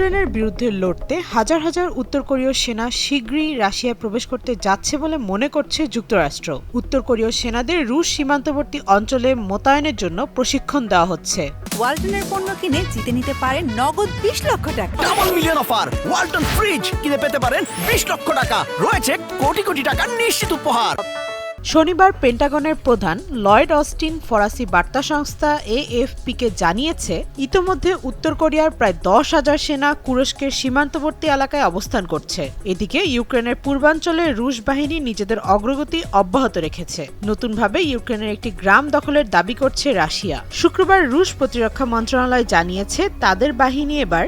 ইউক্রেনের বিরুদ্ধে লড়তে হাজার হাজার উত্তর কোরীয় সেনা শীঘ্রই রাশিয়ায় প্রবেশ করতে যাচ্ছে বলে মনে করছে যুক্তরাষ্ট্র। উত্তর কোরীয় সেনাদের রুশ সীমান্তবর্তী অঞ্চলে মোতায়েনের জন্য প্রশিক্ষণ দেওয়া হচ্ছে। ওয়ালটনের পণ্য কিনে জিতে নিতে পারেন নগদ 20 লক্ষ টাকা। Double million offer! Walton fridge কিনে পেতে পারেন 20 লক্ষ টাকা। রয়েছে কোটি কোটি টাকার নিশ্চিত উপহার। শনিবার পেন্টাগনের প্রধান লয়েড অস্টিন ফরাসি বার্তা সংস্থা এএফপিকে জানিয়েছে, ইতোমধ্যে উত্তর কোরিয়ার প্রায় 10,000 সেনা তুরস্কের সীমান্তবর্তী এলাকায় অবস্থান করছে। এদিকে ইউক্রেনের পূর্বাঞ্চলে রুশ বাহিনী নিজেদের অগ্রগতি অব্যাহত রেখেছে। নতুনভাবে ইউক্রেনের একটি গ্রাম দখলের দাবি করছে রাশিয়া। শুক্রবার রুশ প্রতিরক্ষা মন্ত্রণালয় জানিয়েছে, তাদের বাহিনী এবার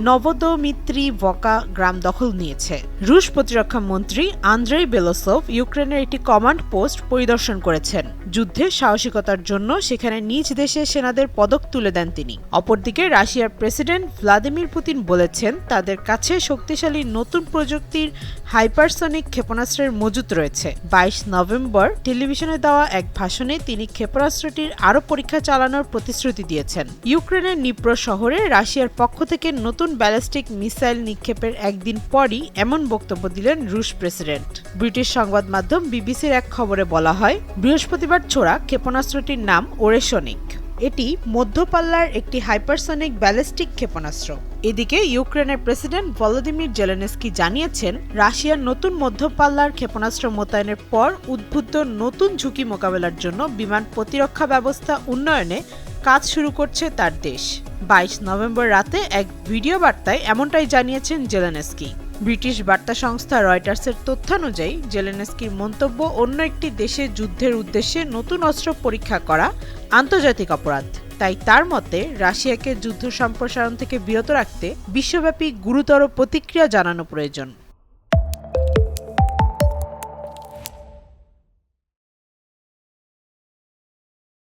নভোদমিত্রিভকা গ্রাম দখল নিয়েছে। রুশ প্রতিরক্ষা মন্ত্রী আন্দ্রেই বেলোসভ ইউক্রেনের একটি কমান্ড পোস্ট পরিদর্শন করেছেন। যুদ্ধে সাহসিকতার জন্য সেখানে নিজ দেশে সেনাদের পদক তুলে দেন তিনি। অপরদিকে রাশিয়ার প্রেসিডেন্ট ভ্লাদিমির পুতিন বলেছেন, তাদের কাছে শক্তিশালী নতুন প্রযুক্তির হাইপারসনিক ক্ষেপণাস্ত্রের মজুত রয়েছে। 22 নভেম্বর টেলিভিশনে দেওয়া এক ভাষণে তিনি ক্ষেপণাস্ত্রটির আরও পরীক্ষা চালানোর প্রতিশ্রুতি দিয়েছেন। ইউক্রেনের নিপ্রো শহরে রাশিয়ার পক্ষ থেকে নতুন ব্যালিস্টিক মিসাইল নিক্ষেপের একদিন পরই এমন বক্তব্য দিলেন রুশ প্রেসিডেন্ট। ব্রিটিশ সংবাদ মাধ্যম বিবিসির এক খবরে বলা হয়, বৃহস্পতিবার ছোড়া ক্ষেপণাস্ত্রটির নাম ওরেশনিক। এটি মধ্যপাল্লার একটি হাইপারসনিক ব্যালিস্টিক ক্ষেপণাস্ত্র। এদিকে ইউক্রেনের প্রেসিডেন্ট ভলোদিমির জেলেনস্কি জানিয়েছেন, রাশিয়ার নতুন মধ্যপাল্লার ক্ষেপণাস্ত্র মোতায়েনের পর উদ্ভূত নতুন ঝুঁকি মোকাবেলার জন্য বিমান প্রতিরক্ষা ব্যবস্থা উন্নয়নে কাজ শুরু করছে তার দেশ। 22 নভেম্বর রাতে এক ভিডিও বার্তায় এমনটাই জানিয়েছেন জেলেনস্কি। ব্রিটিশ বার্তা সংস্থা রয়টার্সের তথ্যানুযায়ী জেলেনস্কির মন্তব্য, অন্য একটি দেশে যুদ্ধের উদ্দেশ্যে নতুন অস্ত্র পরীক্ষা করা আন্তর্জাতিক অপরাধ। তাই তার মতে রাশিয়াকে যুদ্ধ সম্প্রসারণ থেকে বিরত রাখতে বিশ্বব্যাপী গুরুতর প্রতিক্রিয়া জানানো প্রয়োজন।